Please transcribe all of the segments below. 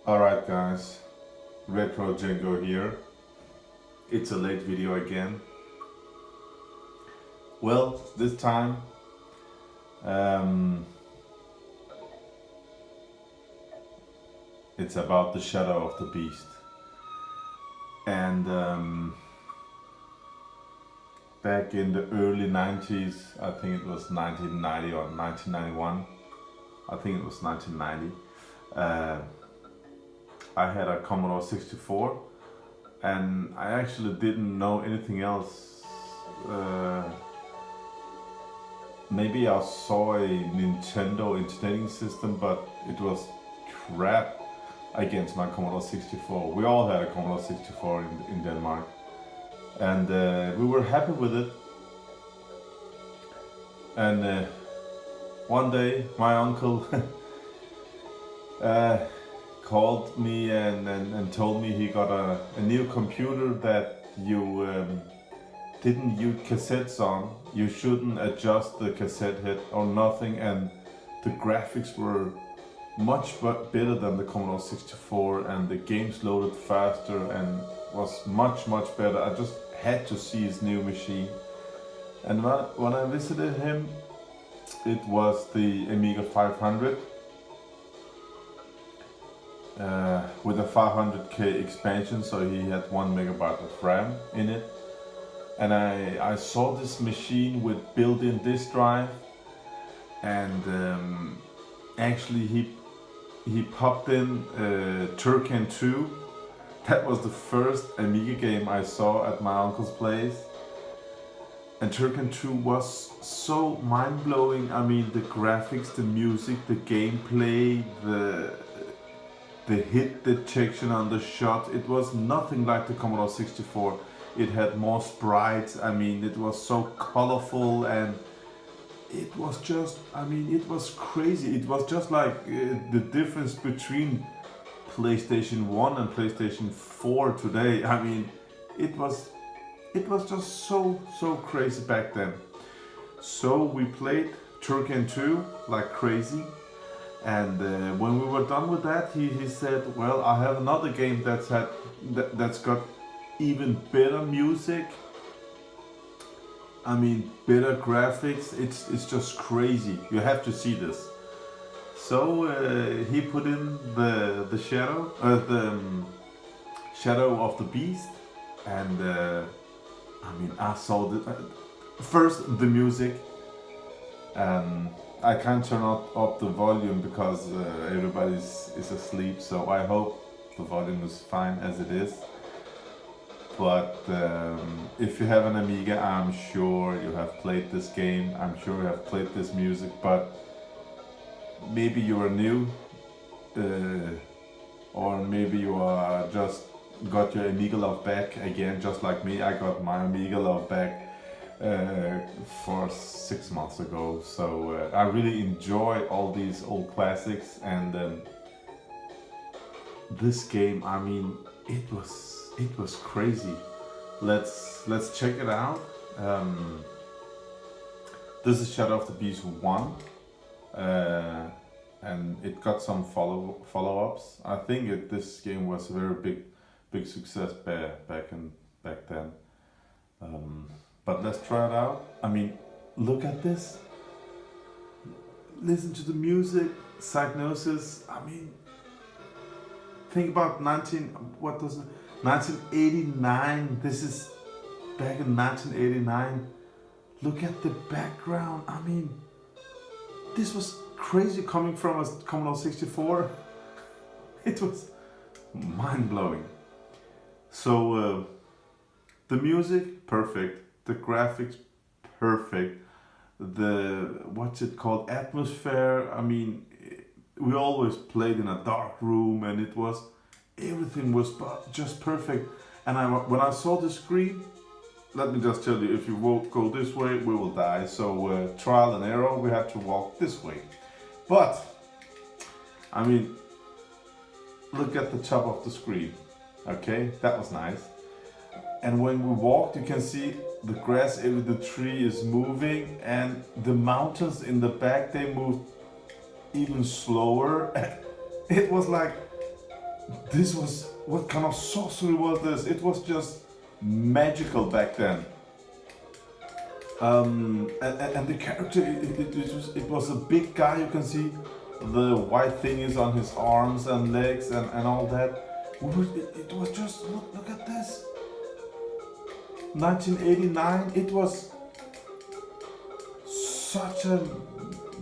Alright guys, Retro Django here. It's a late video again. Well, this time um, it's about the Shadow of the Beast. And back in the early 90s, I think it was 1990 or 1991, I think it was 1990, I had a Commodore 64 and I actually didn't know anything else. Maybe I saw a Nintendo entertaining system, but it was crap against my Commodore 64. We all had a Commodore 64 in Denmark, and we were happy with it. And one day my uncle called me and told me he got a new computer that you didn't use cassettes on. You shouldn't adjust the cassette head or nothing, and the graphics were much better than the Commodore 64, and the games loaded faster and was much better. I just had to see his new machine. And when I visited him, it was the Amiga 500 with a 500k expansion, so he had 1 megabyte of RAM in it. And I saw this machine with built-in disk drive, and actually he popped in Turrican 2. That was the first Amiga game I saw at my uncle's place. And Turrican 2 was so mind-blowing. I mean, the graphics, the music, the gameplay, the hit detection on the shot, it was nothing like the Commodore 64. It had more sprites. I mean, it was so colorful, and it was just, I mean, it was crazy. It was just like the difference between PlayStation 1 and PlayStation 4 today. I mean, it was just so crazy back then. So we played Turrican 2 like crazy. And when we were done with that, he said, well, I have another game that's got even better music. I mean, better graphics. It's just crazy. You have to see this. So he put in the Shadow of the Beast, and I mean, I saw first the music. I can't turn up the volume because everybody is asleep, so I hope the volume is fine as it is. But if you have an Amiga, I'm sure you have played this game, I'm sure you have played this music, but maybe you are new, or maybe you are just got your Amiga love back again, just like me. I got my Amiga love back for 6 months ago, so I really enjoy all these old classics, and this game, I mean, it was crazy. Let's check it out. This is Shadow of the Beast 1, and it got some follow-ups. I think this game was a very big success back then. But let's try it out. I mean, look at this. Listen to the music, Psygnosis. I mean, think about 1989. This is back in 1989. Look at the background. I mean, this was crazy coming from a Commodore 64. It was mind-blowing. So the music, perfect. The graphics, perfect. The, what's it called, atmosphere. I mean, we always played in a dark room, and everything was just perfect. And when I saw the screen, let me just tell you, if you won't go this way, we will die. So trial and error, we had to walk this way. But, I mean, look at the top of the screen. Okay, that was nice. And when we walked, you can see the grass in the tree is moving, and the mountains in the back, they moved even slower. It was like this was, what kind of sorcery was this? It was just magical back then. And the character, it was a big guy. You can see the white thing is on his arms and legs and all that. It was just, look at this. 1989, it was such a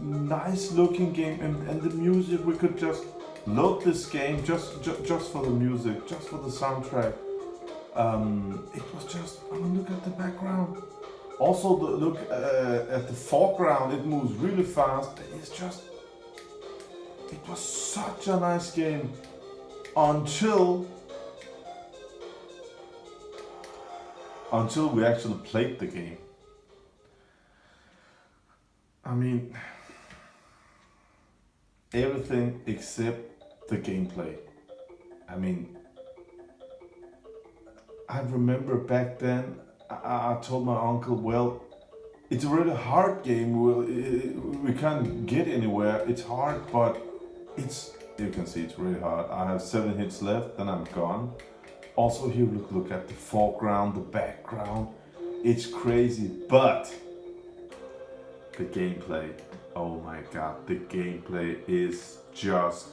nice looking game, and the music, we could just load this game just for the music, just for the soundtrack. It was just, I mean, look at the background. Also, look at the foreground, it moves really fast. It's just, it was such a nice game until we actually played the game. I mean, everything except the gameplay. I mean, I remember back then, I told my uncle, well, it's a really hard game. We can't get anywhere. It's hard, but you can see it's really hard. I have 7 hits left, then I'm gone. Also here, look at the foreground, the background. It's crazy, but the gameplay, oh my god, the gameplay is just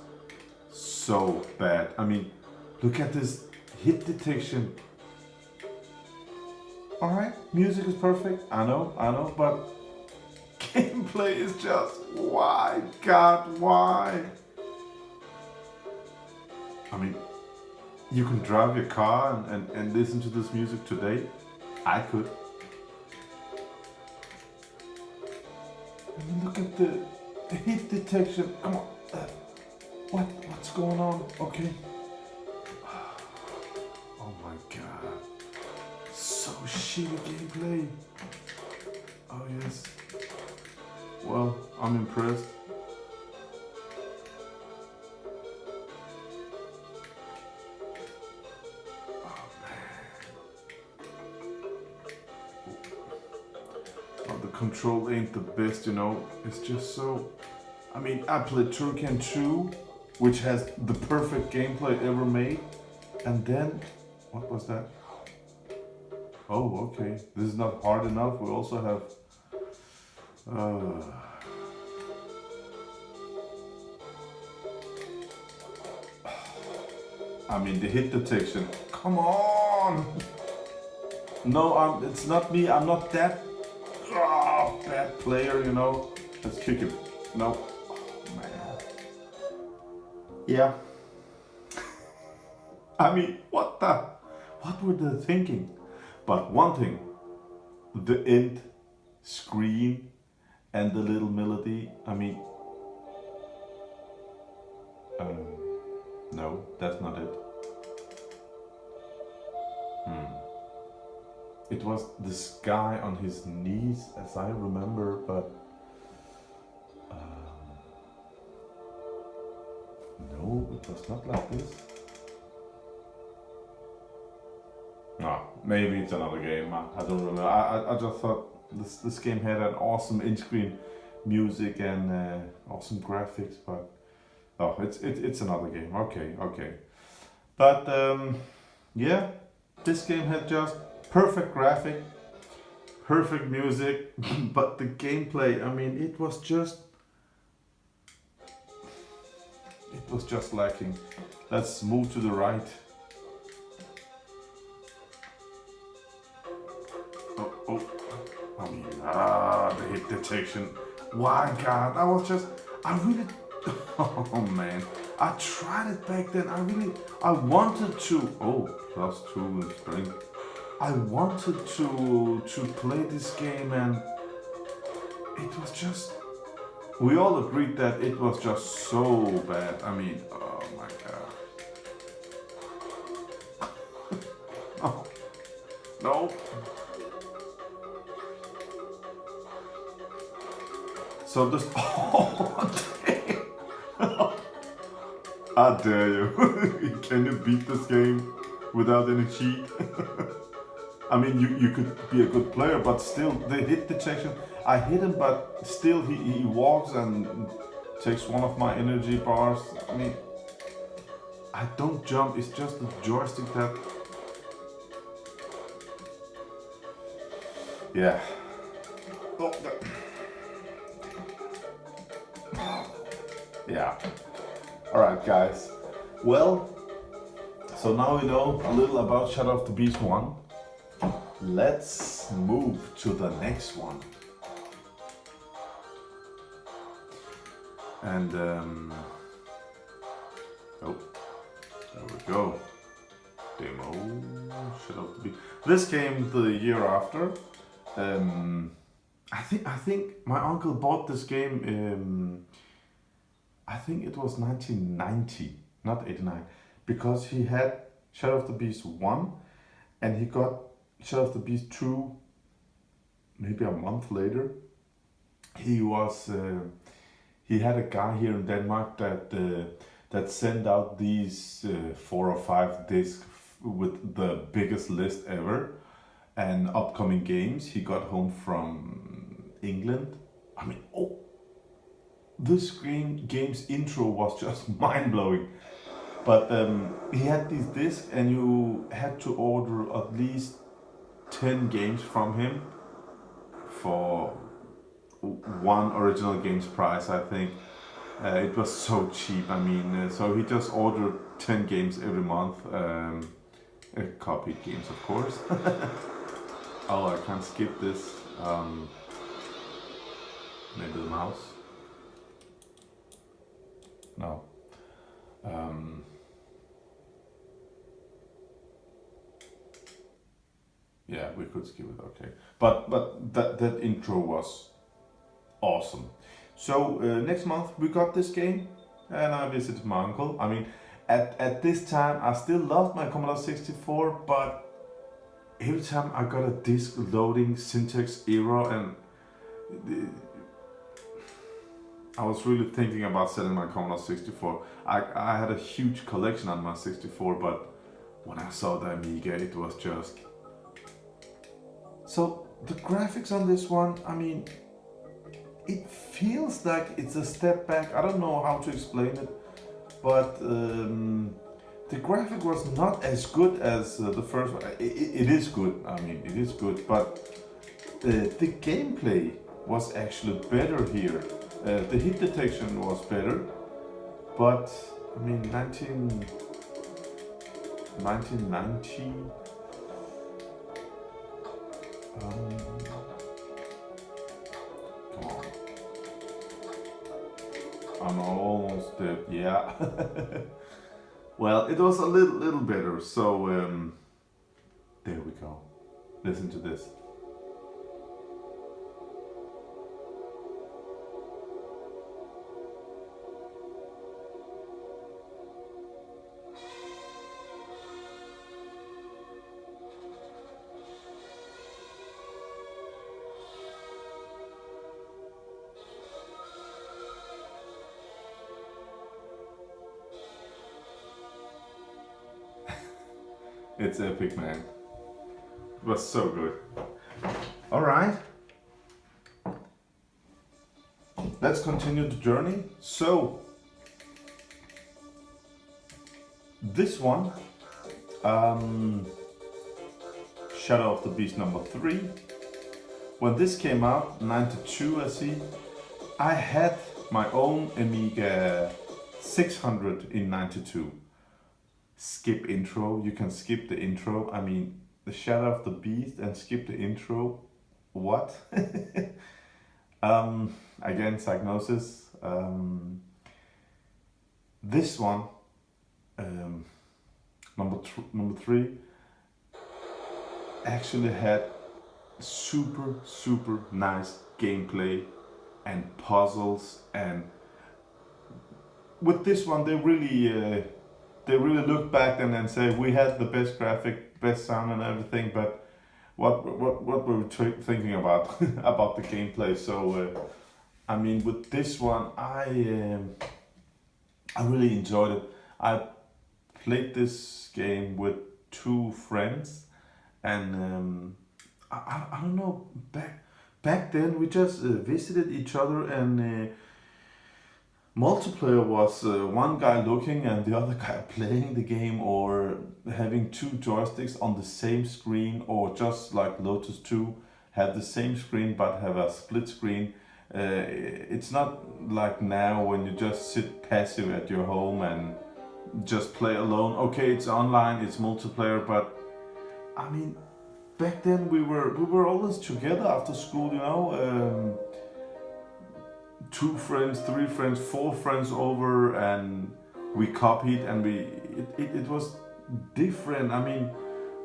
so bad. I mean, look at this hit detection. Alright, music is perfect, I know, but gameplay is just, why, God, why? I mean, you can drive your car and listen to this music today. I could. I mean, look at the hit detection. Come on. What's going on? Okay. Oh my god. So shitty gameplay. Oh yes. Well, I'm impressed. Control ain't the best, you know. It's just so, I mean, I played Turrican 2, which has the perfect gameplay ever made, and then what was that? Oh, okay, this is not hard enough. We also have I mean, the hit detection, come on. No, it's not me. I'm not that bad player, you know. Let's kick it. No. Oh, man. Yeah. I mean, what were they thinking? But one thing, the end screen and the little melody, I mean, no, that's not it. It was this guy on his knees, as I remember, but no, it was not like this. No, maybe it's another game. I don't remember. I just thought this game had an awesome in-screen music and awesome graphics, but oh, it's another game. Okay. But yeah, this game had just perfect graphic, perfect music, but the gameplay, I mean, it was just lacking. Let's move to the right. Oh, I mean, the hit detection. Why, God, I really, oh man, I tried it back then. I wanted to, +2 in strength. I wanted to play this game, and it was just, we all agreed that it was just so bad. I mean, oh my god. No. So this, I dare you. Can you beat this game without any cheat? I mean, you could be a good player, but still, the hit detection, I hit him, but still he walks and takes one of my energy bars. I mean, I don't jump, it's just the joystick that... Yeah. Oh, yeah. Alright guys. Well, so now we know a little about Shadow of the Beast 1. Let's move to the next one. And oh, there we go. Demo Shadow of the Beast. This came the year after. I think my uncle bought this game. I think it was 1990, not 89, because he had Shadow of the Beast 1, and he got Shadow of the Beast 2 maybe a month later. He had a guy here in Denmark that sent out these 4 or 5 discs with the biggest list ever and upcoming games. He got home from England. I mean, oh, this game's intro was just mind-blowing. But he had these discs, and you had to order at least 10 games from him for one original game's price, I think. It was so cheap. I mean, so he just ordered 10 games every month. Copied games, of course. Oh, I can't skip this. Maybe the mouse. No. Yeah, we could skip it. Okay, but that intro was awesome. So next month we got this game, and I visited my uncle. I mean, at this time I still loved my Commodore 64, but every time I got a disc loading syntax error, and I was really thinking about selling my Commodore 64. I had a huge collection on my 64, but when I saw the Amiga, it was just... So the graphics on this one, I mean, it feels like it's a step back. I don't know how to explain it, but the graphic was not as good as the first one. It is good, I mean, it is good, but the gameplay was actually better here. The hit detection was better, but I mean 1990. Come on. I'm almost dead, yeah. Well, it was a little better, so there we go. Listen to this. It's epic, man. It was so good. Alright. Let's continue the journey. So, this one, Shadow of the Beast number 3. When this came out, 92 I see, I had my own Amiga 600 in 92. Skip intro, you can skip the intro. I mean, the Shadow of the Beast and skip the intro. What? Again, Psygnosis. This one, number 3, actually had super nice gameplay and puzzles, and with this one they really look back and say we had the best graphic, best sound and everything, but what were we thinking about about the gameplay? So I mean, with this one I really enjoyed it. I played this game with 2 friends, and I don't know, back then we just visited each other, and Multiplayer was one guy looking and the other guy playing the game, or having two joysticks on the same screen, or just like Lotus 2, have the same screen but have a split screen. It's not like now when you just sit passive at your home and just play alone. Okay, it's online, it's multiplayer, but I mean, back then we were always together after school, you know. Two friends, three friends, four friends over, and we copied, and it was different. I mean,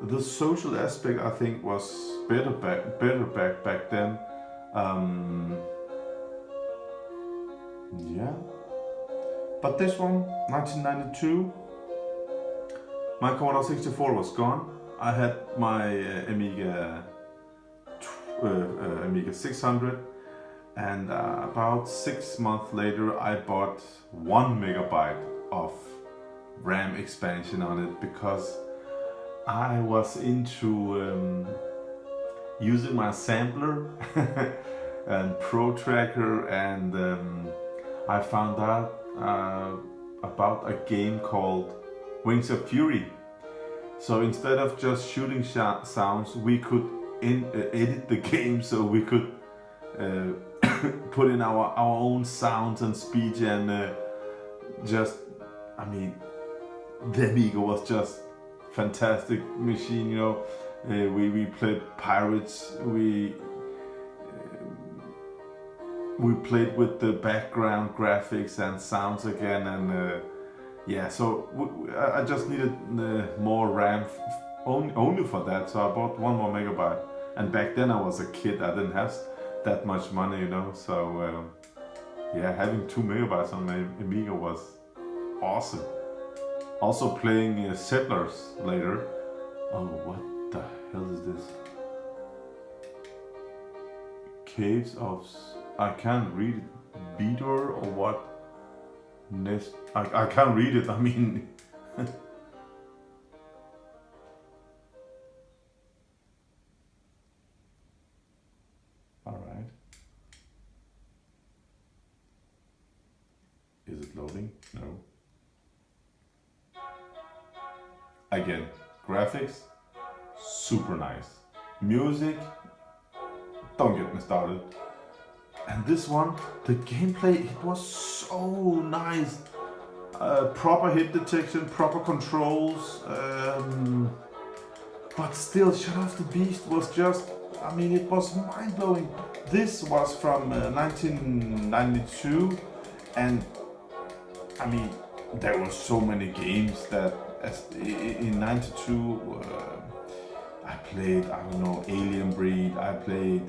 the social aspect I think was better back then. Um, yeah, but this one, 1992, my Commodore 64 was gone. I had my Amiga 600. And about 6 months later, I bought 1 megabyte of RAM expansion on it, because I was into using my sampler and Pro Tracker, and I found out about a game called Wings of Fury. So instead of just shooting sounds, we could edit the game, so we could put in our own sounds and speech, and I mean, the Amiga was just fantastic machine, you know. We played Pirates, we played with the background graphics and sounds again, and yeah, so I just needed more RAM only for that, so I bought 1 more megabyte. And back then I was a kid, I didn't have that much money, you know, so yeah, having 2 megabytes on my Amiga was awesome. Also playing Settlers later. Oh, what the hell is this? Caves of... I can't read it. Beater or what? Nest... I can't read it, I mean... Alright. Is it loading? No. Again, graphics, super nice. Music, don't get me started. And this one, the gameplay, it was so nice. Proper hit detection, proper controls, but still, Shadow of the Beast was just, I mean, it was mind-blowing. This was from 1992, and I mean, there were so many games that in 92 I played, I don't know, Alien Breed, I played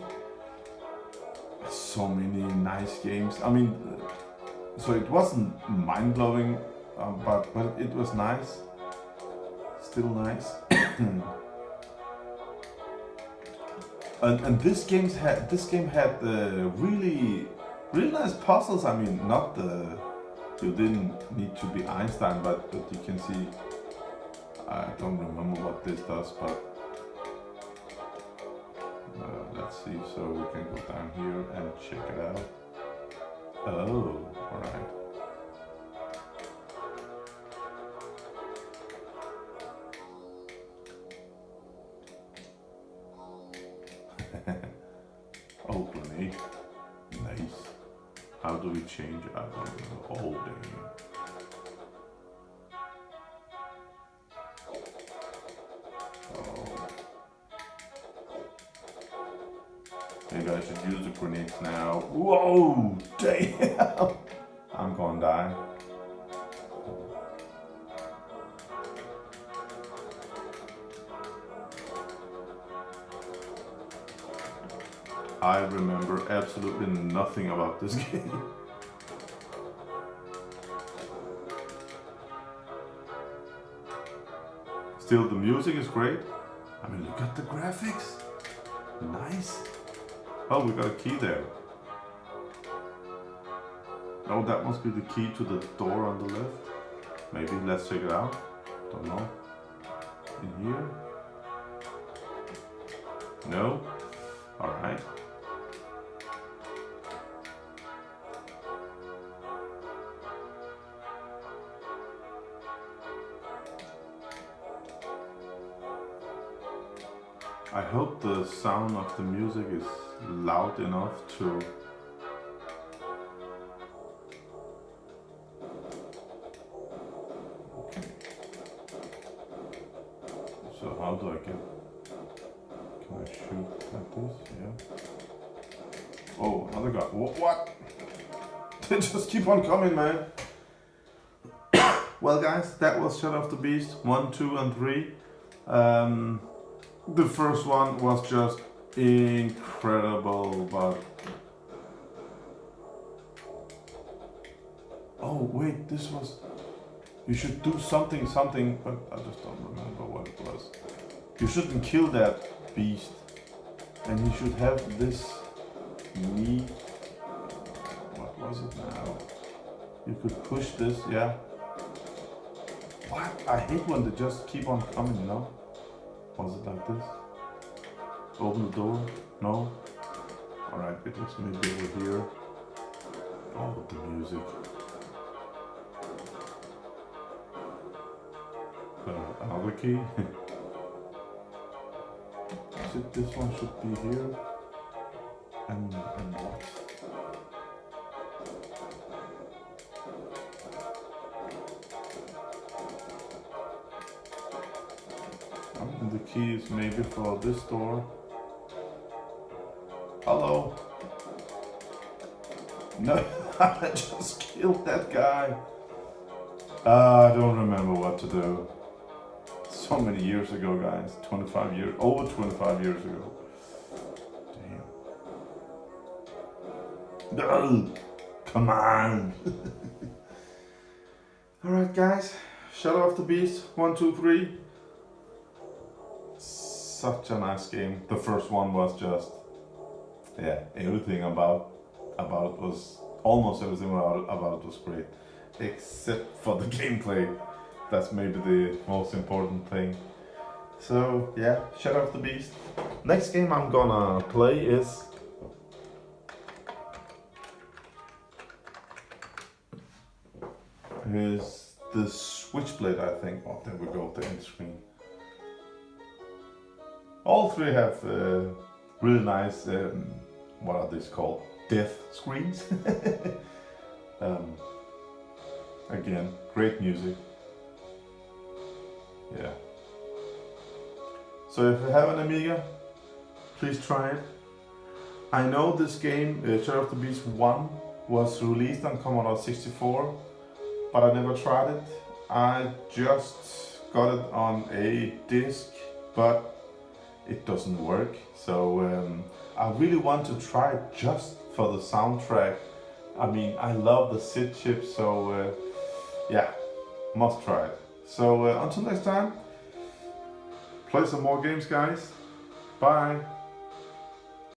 so many nice games. I mean, so it wasn't mind-blowing, but it was nice, still nice. And this game had really nice puzzles. I mean, not the... You didn't need to be Einstein, but you can see, I don't remember what this does, but let's see, so we can go down here and check it out. Oh, alright. Oh, grenade. Nice. How do we change? I don't know. Oh, damn. Oh. Maybe I should use the grenades now. Whoa! Damn! I'm gonna die. I remember absolutely nothing about this game. Still, the music is great. I mean, look at the graphics. Nice. Oh, we got a key there. Oh, that must be the key to the door on the left. Maybe, let's check it out. Don't know. In here? No? Alright. I hope the sound of the music is loud enough to... Okay. So how do I get... Can I shoot like this? Yeah. Oh, another guy. What? They just keep on coming, man. Well guys, that was Shadow of the Beast 1, 2 and 3. The first one was just incredible, but... Oh wait, this was... You should do something, but I just don't remember what it was. You shouldn't kill that beast. And you should have this meat... What was it now? You could push this, yeah. What? I hate when they just keep on coming, you know? Was it like this? Open the door? No? Alright, it was maybe over here. Oh, the music. Another key? This one should be here. And what? And the key is maybe for this door. Hello? No, I just killed that guy. I don't remember what to do. So many years ago, guys. 25 years, over 25 years ago. Damn. No, come on. Alright guys, Shadow of the Beast, 1, 2, 3. Such a nice game. The first one was just, yeah, everything about it was, almost everything about it was great. Except for the gameplay. That's maybe the most important thing. So yeah, Shadow of the Beast. Next game I'm gonna play is the Switchblade, I think. Oh, there we go, the end screen. All three have really nice, what are these called? Death screens. Again, great music. Yeah. So if you have an Amiga, please try it. I know this game, Shadow of the Beast 1, was released on Commodore 64, but I never tried it. I just got it on a disc, but it doesn't work. So I really want to try it just for the soundtrack. I mean, I love the SID chip, so yeah, must try it. So until next time, play some more games, guys. Bye.